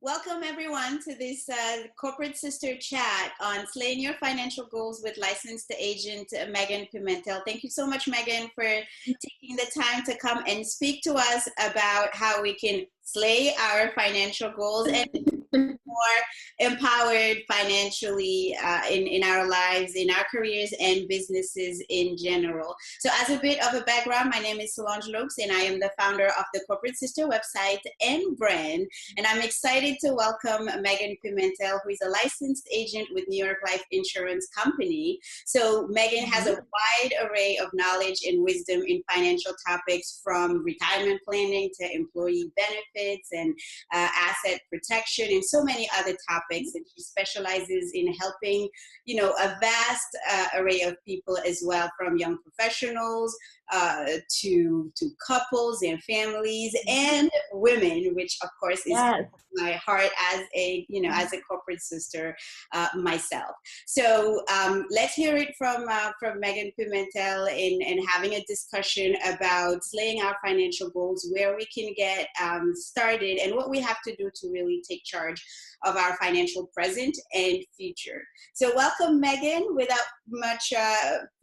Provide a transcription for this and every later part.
Welcome everyone to this Corporate Sister Chat on Slaying Your Financial Goals with licensed agent Megan Pimentel. Thank you so much, Megan, for taking the time to come and speak to us about how we can slay our financial goals and more empowered financially in our lives, in our careers and businesses in general. So as a bit of a background, my name is Solange Lopes and I am the founder of the Corporate Sister website and brand. And I'm excited to welcome Megan Pimentel, who is a licensed agent with New York Life Insurance Company. So Megan has a wide array of knowledge and wisdom in financial topics, from retirement planning to employee benefits and asset protection and so many other topics. And she specializes in helping, a vast array of people as well, from young professionals to couples and families and women, which of course is my heart as a corporate sister myself. So let's hear it from Megan Pimentel in having a discussion about slaying our financial goals, where we can get started, and what we have to do to really take charge of our financial present and future. So welcome, Megan. Without much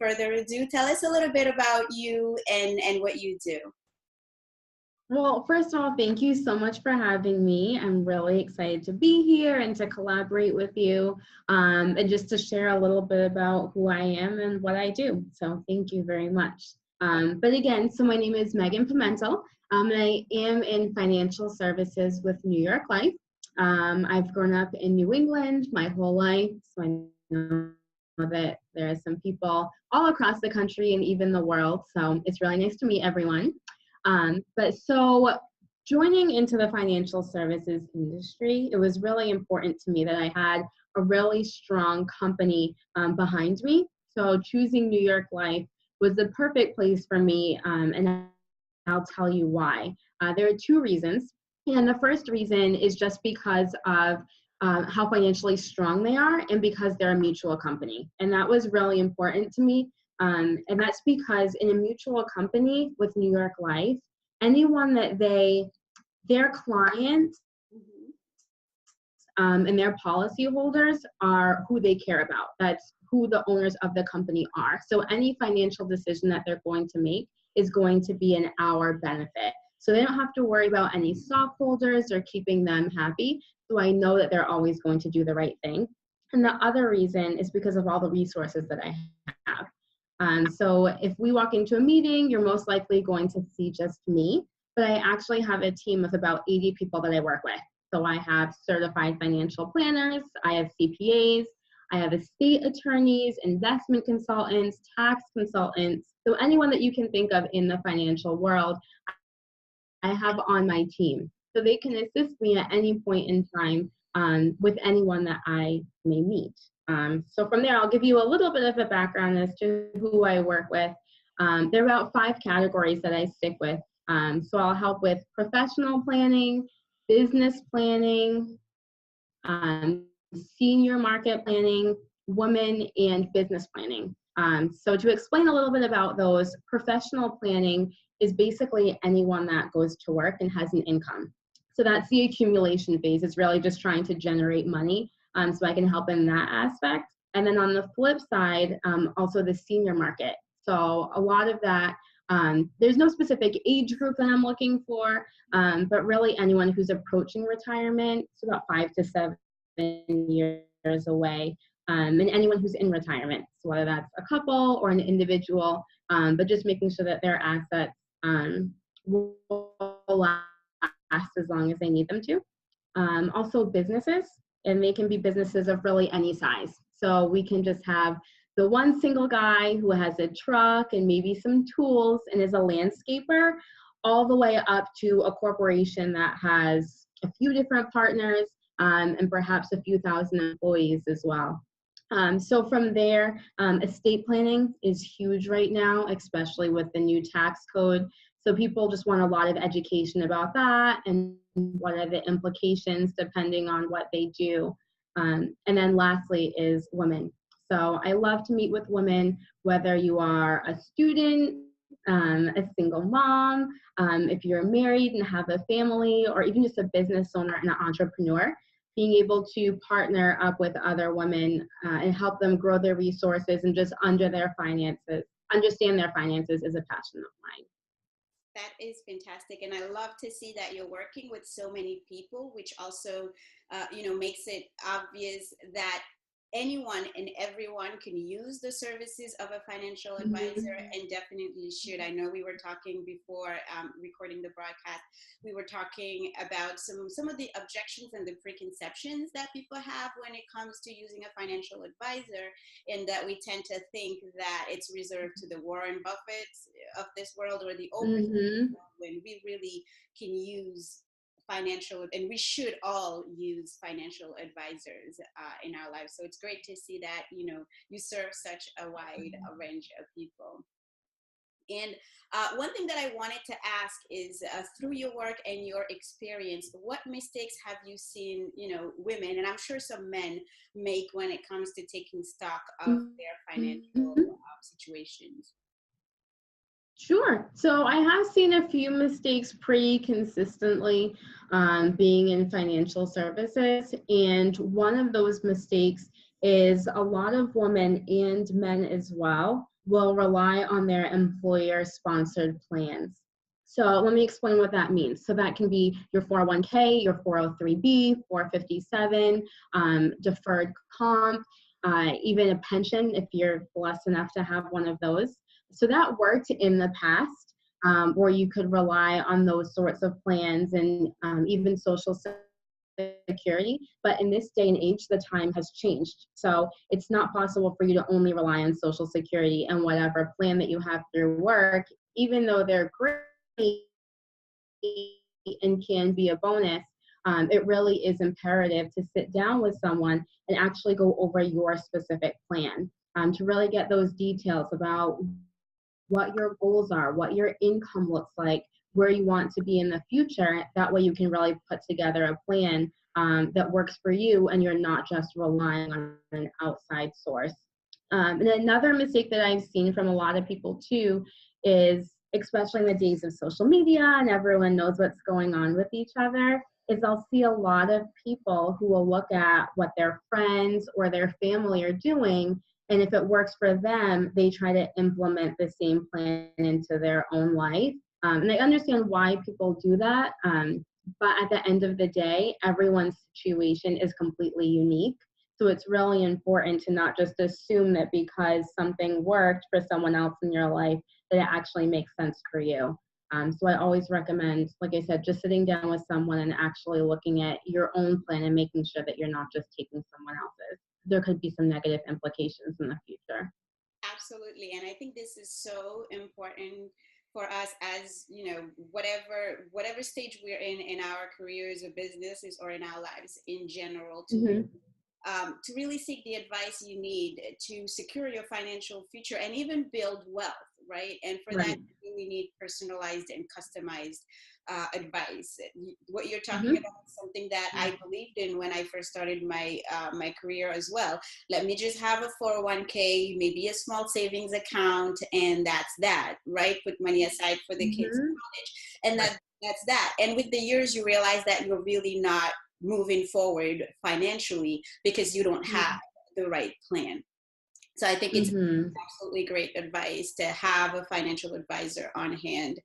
further ado, tell us a little bit about you and what you do. Well, first of all, thank you so much for having me. I'm really excited to be here and to collaborate with you and just to share a little bit about who I am and what I do. So thank you very much. But again, so my name is Megan Pimentel. And I am in financial services with New York Life. I've grown up in New England my whole life, so I know that there are some people all across the country and even the world. So it's really nice to meet everyone. But so joining into the financial services industry, it was really important to me that I had a really strong company behind me. So choosing New York Life was the perfect place for me, and I'll tell you why. There are two reasons. And the first reason is just because of how financially strong they are and because they're a mutual company. And that was really important to me. And that's because in a mutual company with New York Life, anyone that their clients and their policyholders are who they care about. That's who the owners of the company are. So any financial decision that they're going to make is going to be in our benefit. So they don't have to worry about any stockholders or keeping them happy. So I know that they're always going to do the right thing. And the other reason is because of all the resources that I have. So if we walk into a meeting, you're most likely going to see just me, but I actually have a team of about 80 people that I work with. So I have certified financial planners, I have CPAs, I have estate attorneys, investment consultants, tax consultants. So anyone that you can think of in the financial world, I have on my team. So they can assist me at any point in time with anyone that I may meet. So from there, I'll give you a little bit of a background as to who I work with. There are about 5 categories that I stick with. So I'll help with professional planning, business planning, senior market planning, women, and business planning. So to explain a little bit about those, professional planning is basically anyone that goes to work and has an income. So that's the accumulation phase. It's really just trying to generate money. So I can help in that aspect. And then on the flip side, also the senior market. So a lot of that, there's no specific age group that I'm looking for, but really anyone who's approaching retirement, so about 5 to 7 years away, and anyone who's in retirement, so whether that's a couple or an individual, but just making sure that their assets will last as long as they need them to. Also businesses, and they can be businesses of really any size. So we can just have the one single guy who has a truck and maybe some tools and is a landscaper, all the way up to a corporation that has a few different partners and perhaps a few thousand employees as well. So from there, estate planning is huge right now, especially with the new tax code. So people just want a lot of education about that and what are the implications depending on what they do. And then lastly is women. So I love to meet with women, whether you are a student, a single mom, if you're married and have a family, or even just a business owner and an entrepreneur, being able to partner up with other women and help them grow their resources and just understand their finances is a passion of mine. That is fantastic. And I love to see that you're working with so many people, which also, makes it obvious that anyone and everyone can use the services of a financial advisor, and definitely should. I know we were talking before recording the broadcast, we were talking about some of the objections and the preconceptions that people have when it comes to using a financial advisor, and that we tend to think that it's reserved to the Warren Buffetts of this world or the Oprah, when we really can use financial, and we should all use financial advisors in our lives. So it's great to see that you serve such a wide range of people. And one thing that I wanted to ask is, through your work and your experience, what mistakes have you seen, women, and I'm sure some men, make when it comes to taking stock of their financial situations? Sure. So I have seen a few mistakes pretty consistently being in financial services. And one of those mistakes is a lot of women and men as well will rely on their employer-sponsored plans. So let me explain what that means. So that can be your 401k, your 403b, 457, deferred comp, even a pension if you're blessed enough to have one of those. So that worked in the past, where you could rely on those sorts of plans and even Social Security. But in this day and age, the time has changed. So it's not possible for you to only rely on Social Security and whatever plan that you have through work, even though they're great and can be a bonus. It really is imperative to sit down with someone and actually go over your specific plan, to really get those details about what your goals are, what your income looks like, where you want to be in the future. That way you can really put together a plan that works for you, and you're not just relying on an outside source. And another mistake that I've seen from a lot of people too is, especially in the days of social media and everyone knows what's going on with each other, is I'll see a lot of people who will look at what their friends or their family are doing, and if it works for them, they try to implement the same plan into their own life. And I understand why people do that, but at the end of the day, everyone's situation is completely unique. So it's really important to not just assume that because something worked for someone else in your life, that it actually makes sense for you. So I always recommend, like I said, just sitting down with someone and actually looking at your own plan and making sure that you're not just taking someone else's. There could be some negative implications in the future. Absolutely. And I think this is so important for us, as whatever stage we're in our careers or businesses or in our lives in general, to really seek the advice you need to secure your financial future and even build wealth, right? And for that, you really need personalized and customized advice. What you're talking about is something that I believed in when I first started my career as well. Let me just have a 401k, maybe a small savings account, and that's that, right? Put money aside for the kids' college, and that's that. And with the years, you realize that you're really not moving forward financially because you don't have the right plan. So I think it's absolutely great advice to have a financial advisor on hand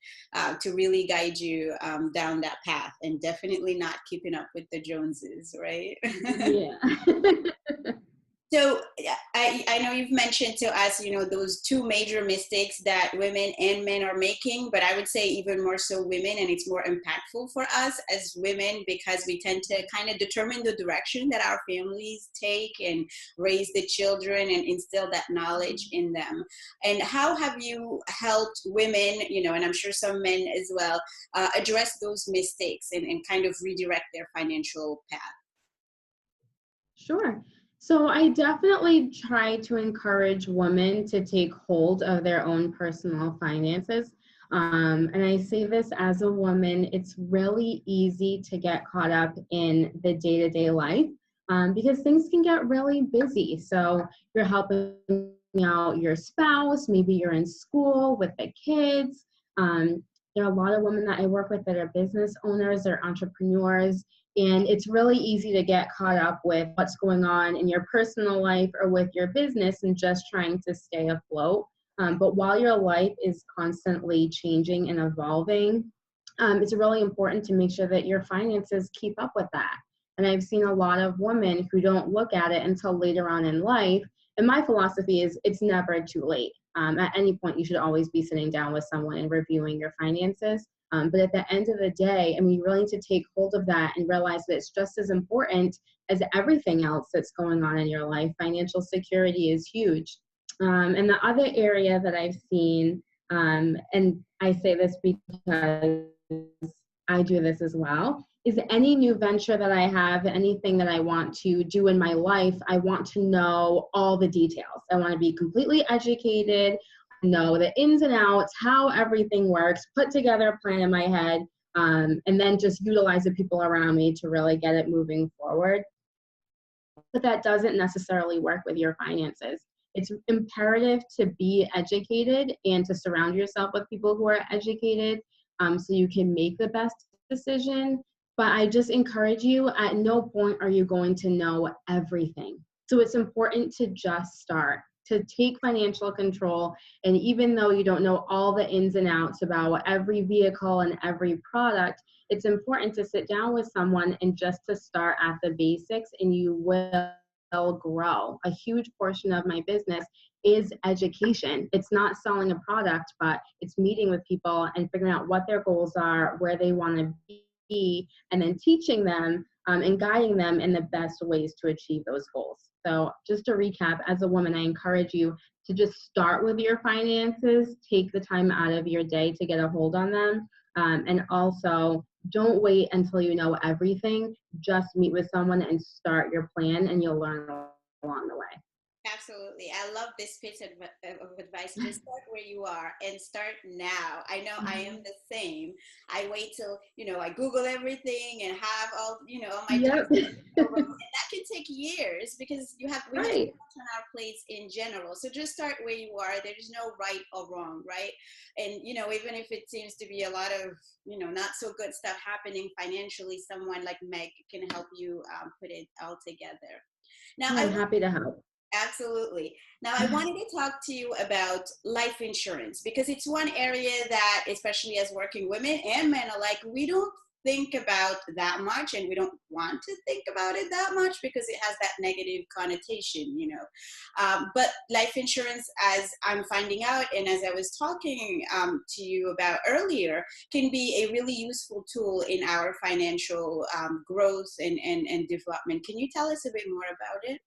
to really guide you down that path, and definitely not keeping up with the Joneses, right? Yeah. So I know you've mentioned to us, those two major mistakes that women and men are making, but I would say even more so women, and it's more impactful for us as women because we tend to kind of determine the direction that our families take and raise the children and instill that knowledge in them. And how have you helped women, and I'm sure some men as well, address those mistakes and kind of redirect their financial path? Sure. So I definitely try to encourage women to take hold of their own personal finances. And I say this as a woman, it's really easy to get caught up in the day-to-day life because things can get really busy. So you're helping out your spouse, maybe you're in school with the kids. There are a lot of women that I work with that are business owners or entrepreneurs, and it's really easy to get caught up with what's going on in your personal life or with your business and just trying to stay afloat. But while your life is constantly changing and evolving, it's really important to make sure that your finances keep up with that. And I've seen a lot of women who don't look at it until later on in life. And my philosophy is it's never too late. At any point, you should always be sitting down with someone and reviewing your finances. But at the end of the day, I mean, you really need to take hold of that and realize that it's just as important as everything else that's going on in your life. Financial security is huge. And the other area that I've seen, and I say this because I do this as well, is any new venture that I have, anything that I want to do in my life, I want to know all the details. I want to be completely educated, know the ins and outs, how everything works, put together a plan in my head, and then just utilize the people around me to really get it moving forward. But that doesn't necessarily work with your finances. It's imperative to be educated and to surround yourself with people who are educated, so you can make the best decision. But I just encourage you, at no point are you going to know everything. So it's important to just start, to take financial control. And even though you don't know all the ins and outs about every vehicle and every product, it's important to sit down with someone and just to start at the basics, and you will grow. A huge portion of my business is education. It's not selling a product, but it's meeting with people and figuring out what their goals are, where they want to be, and then teaching them and guiding them in the best ways to achieve those goals. So just to recap, as a woman, I encourage you to just start with your finances, take the time out of your day to get a hold on them, and also don't wait until you know everything. Just meet with someone and start your plan, and you'll learn along the way. Absolutely. I love this piece of advice. Just start where you are and start now. I know I am the same. I wait till, I Google everything and have all, all my Yep. and that can take years because we have too much on our plates in general. So just start where you are. There's no right or wrong, right? And, even if it seems to be a lot of, not so good stuff happening financially, someone like Meg can help you put it all together. Now, I'm happy to help. Absolutely. Now, I wanted to talk to you about life insurance because it's one area that, especially as working women and men alike, we don't think about that much, and we don't want to think about it that much because it has that negative connotation, But life insurance, as I'm finding out, and as I was talking to you about earlier, can be a really useful tool in our financial growth and development. Can you tell us a bit more about it?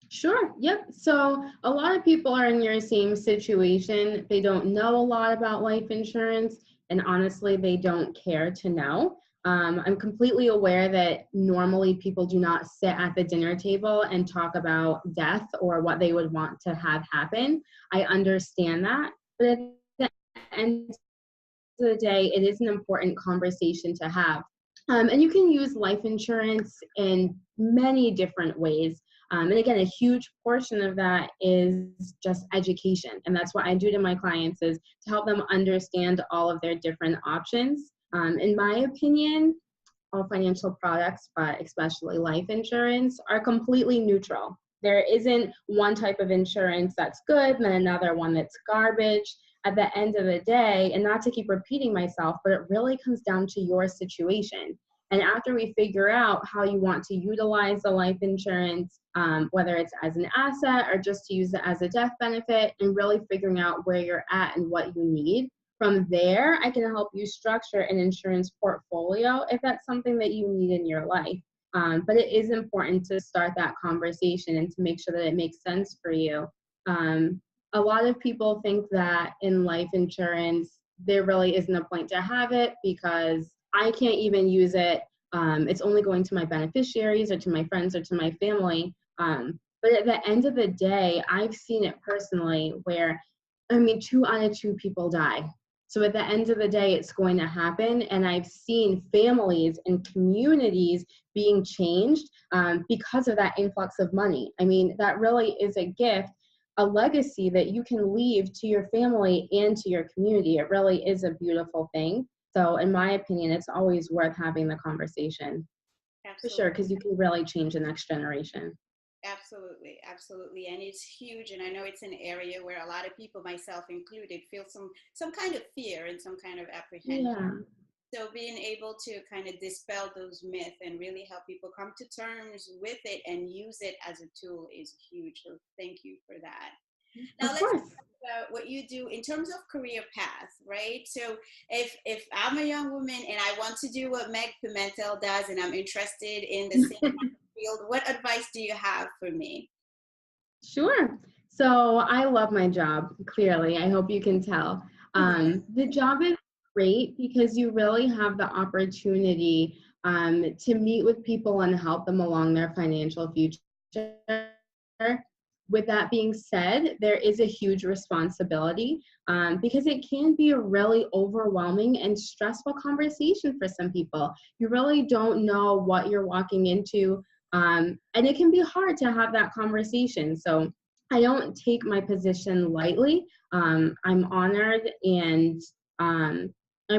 Sure. Yep. So a lot of people are in your same situation. They don't know a lot about life insurance, and honestly, they don't care to know. I'm completely aware that normally people do not sit at the dinner table and talk about death or what they would want to have happen. I understand that, but at the end of the day, it is an important conversation to have. And you can use life insurance in many different ways. And again, a huge portion of that is just education. And that's what I do to my clients, is to help them understand all of their different options. In my opinion, all financial products, but especially life insurance, are completely neutral. There isn't one type of insurance that's good and then another one that's garbage. At the end of the day, and not to keep repeating myself, but it really comes down to your situation. And after we figure out how you want to utilize the life insurance, whether it's as an asset or just to use it as a death benefit, and really figuring out where you're at and what you need, from there, I can help you structure an insurance portfolio if that's something that you need in your life. But it is important to start that conversation and to make sure that it makes sense for you. A lot of people think that in life insurance, there really isn't a point to have it because I can't even use it. It's only going to my beneficiaries or to my friends or to my family. But at the end of the day, I've seen it personally where, 2 out of 2 people die. So at the end of the day, it's going to happen. And I've seen families and communities being changed because of that influx of money. That really is a gift. a legacy that you can leave to your family and to your community. It really is a beautiful thing. So in my opinion, it's always worth having the conversation. For Absolutely. sure, because you can really change the next generation. Absolutely, absolutely, and it's huge. And I know it's an area where a lot of people, myself included, feel some kind of fear and some kind of apprehension. Yeah. So being able to kind of dispel those myths and really help people come to terms with it and use it as a tool is huge. So thank you for that. Now Of let's course. talk about what you do in terms of career path, right? So if I'm a young woman and I want to do what Meg Pimentel does and I'm interested in the same field, what advice do you have for me? Sure. So I love my job, clearly. I hope you can tell. The job is great because you really have the opportunity to meet with people and help them along their financial future. With that being said, there is a huge responsibility because it can be a really overwhelming and stressful conversation for some people. You really don't know what you're walking into, and it can be hard to have that conversation. So I don't take my position lightly. I'm honored and I'm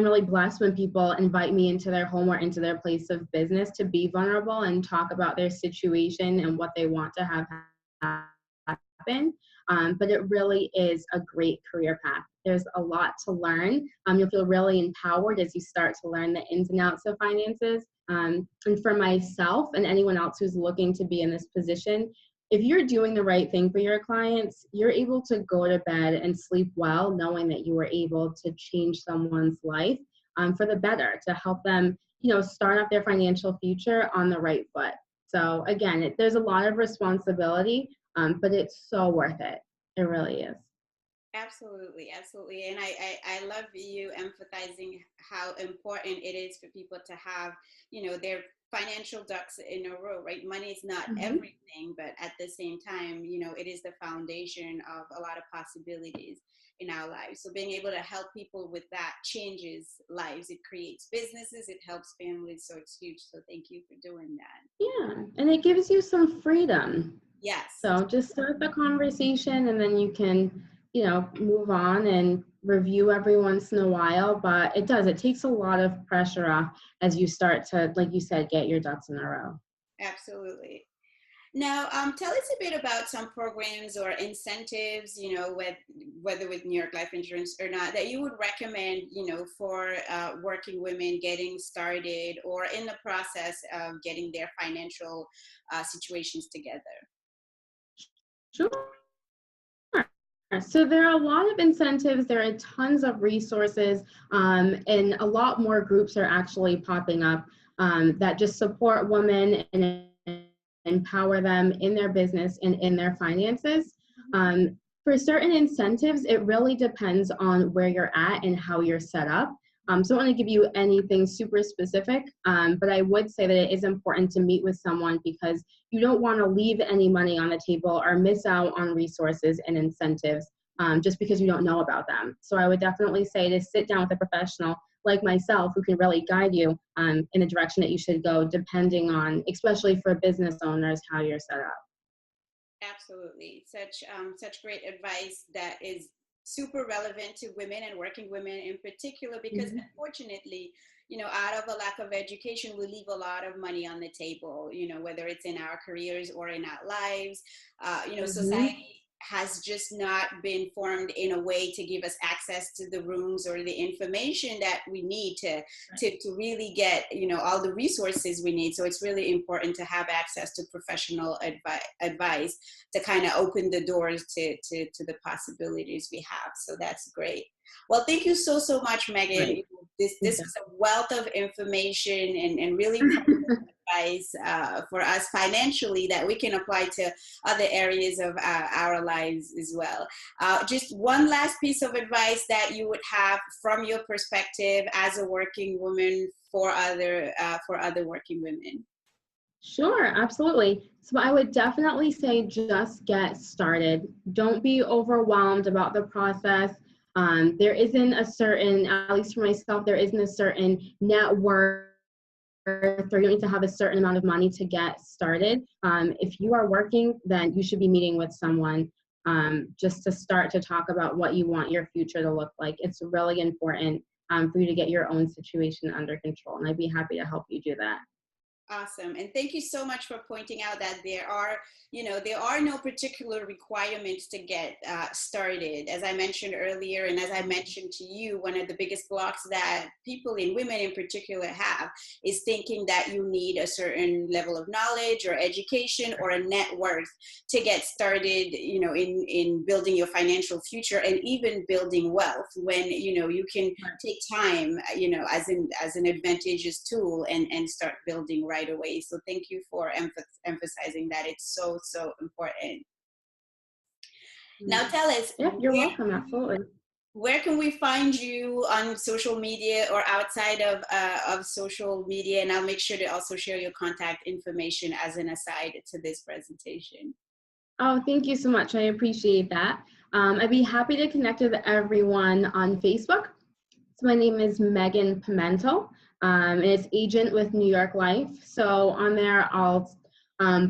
really blessed when people invite me into their home or into their place of business to be vulnerable and talk about their situation and what they want to have happen. But it really is a great career path. There's a lot to learn. You'll feel really empowered as you start to learn the ins and outs of finances. And for myself and anyone else who's looking to be in this position, if you're doing the right thing for your clients, you're able to go to bed and sleep well, knowing that you were able to change someone's life for the better, to help them, start off their financial future on the right foot. So again, there's a lot of responsibility, but it's so worth it. It really is. Absolutely, absolutely. And I love you emphasizing how important it is for people to have, their financial ducks in a row, right? Money is not Mhm. everything, but at the same time, it is the foundation of a lot of possibilities in our lives. So being able to help people with that changes lives. It creates businesses, it helps families. So it's huge. So thank you for doing that. Yeah, and it gives you some freedom. Yes. So just start the conversation and then you can, move on and review every once in a while. But it takes a lot of pressure off as you start to, like you said, get your ducks in a row. Absolutely. Now, tell us a bit about some programs or incentives, whether with New York Life Insurance or not, that you would recommend, for working women getting started or in the process of getting their financial situations together. Sure. So there are a lot of incentives, there are tons of resources, and a lot more groups are actually popping up that just support women and empower them in their business and in their finances. For certain incentives, it really depends on where you're at and how you're set up. So I don't want to give you anything super specific, but I would say that it is important to meet with someone because you don't want to leave any money on the table or miss out on resources and incentives just because you don't know about them. So I would definitely say to sit down with a professional like myself who can really guide you in the direction that you should go, depending on, especially for business owners, how you're set up. Absolutely. Such great advice that is super relevant to women and working women in particular, because Mhm. unfortunately, out of a lack of education, we leave a lot of money on the table, whether it's in our careers or in our lives. Mhm. Society has just not been formed in a way to give us access to the rooms or the information that we need to really get, all the resources we need. So it's really important to have access to professional advice to kind of open the doors to the possibilities we have. So that's great. Well, thank you so much, Megan. Right. This is a wealth of information and really advice for us financially that we can apply to other areas of our lives as well. Just one last piece of advice that you would have from your perspective as a working woman for other working women. Sure, absolutely. So I would definitely say just get started. Don't be overwhelmed about the process. There isn't a certain, at least for myself, there isn't a certain net worth or you don't need to have a certain amount of money to get started. If you are working, then you should be meeting with someone just to start to talk about what you want your future to look like. It's really important for you to get your own situation under control, and I'd be happy to help you do that. Awesome. And thank you so much for pointing out that there are no particular requirements to get started. As I mentioned earlier, and as I mentioned to you, one of the biggest blocks that people, and women in particular, have is thinking that you need a certain level of knowledge or education or a net worth to get started, in building your financial future and even building wealth, when, you can take time, as an advantageous tool and start building right away. So thank you for emphasizing that. It's so important. Now tell us. Yeah, you're welcome. Absolutely. Where can we find you on social media or outside of social media? And I'll make sure to also share your contact information as an aside to this presentation. Oh, thank you so much. I appreciate that. I'd be happy to connect with everyone on Facebook. So my name is Megan Pimentel, and it's Agent with New York Life. So on there, I'll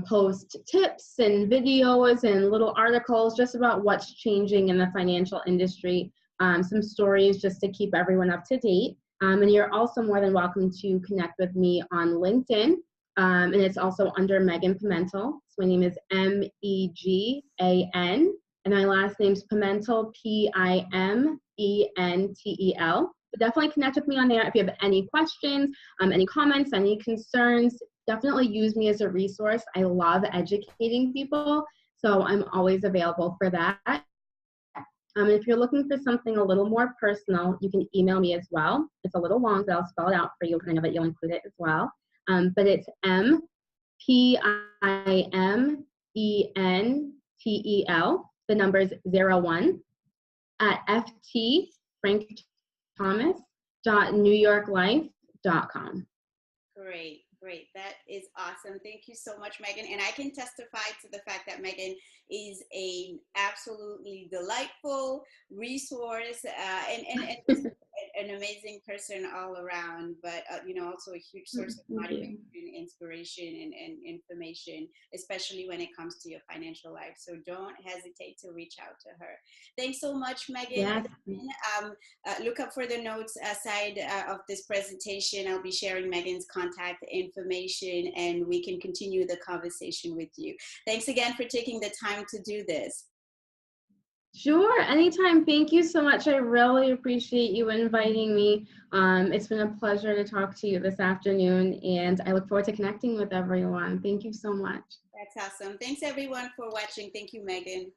post tips and videos and little articles just about what's changing in the financial industry, some stories just to keep everyone up to date. And you're also more than welcome to connect with me on LinkedIn, and it's also under Megan Pimentel. So my name is Megan, and my last name's Pimentel, Pimentel. But definitely connect with me on there if you have any questions, any comments, any concerns. Definitely use me as a resource. I love educating people, so I'm always available for that. If you're looking for something a little more personal, you can email me as well. It's a little long, but I'll spell it out for you, I know that you'll include it as well. But it's Pimentel, the number's 01, at ftfrankthomas.newyorklife.com. Great. That is awesome. Thank you so much, Megan. And I can testify to the fact that Megan is an absolutely delightful resource and an amazing person all around, but also a huge source of motivation, inspiration, and information, especially when it comes to your financial life. So don't hesitate to reach out to her. Thanks so much, Megan. Yes. Look up for the notes aside of this presentation. I'll be sharing Megan's contact information, and we can continue the conversation with you. Thanks again for taking the time to do this. Sure, anytime. Thank you so much. I really appreciate you inviting me. It's been a pleasure to talk to you this afternoon, and I look forward to connecting with everyone. Thank you so much. That's awesome. Thanks everyone for watching. Thank you, Megan.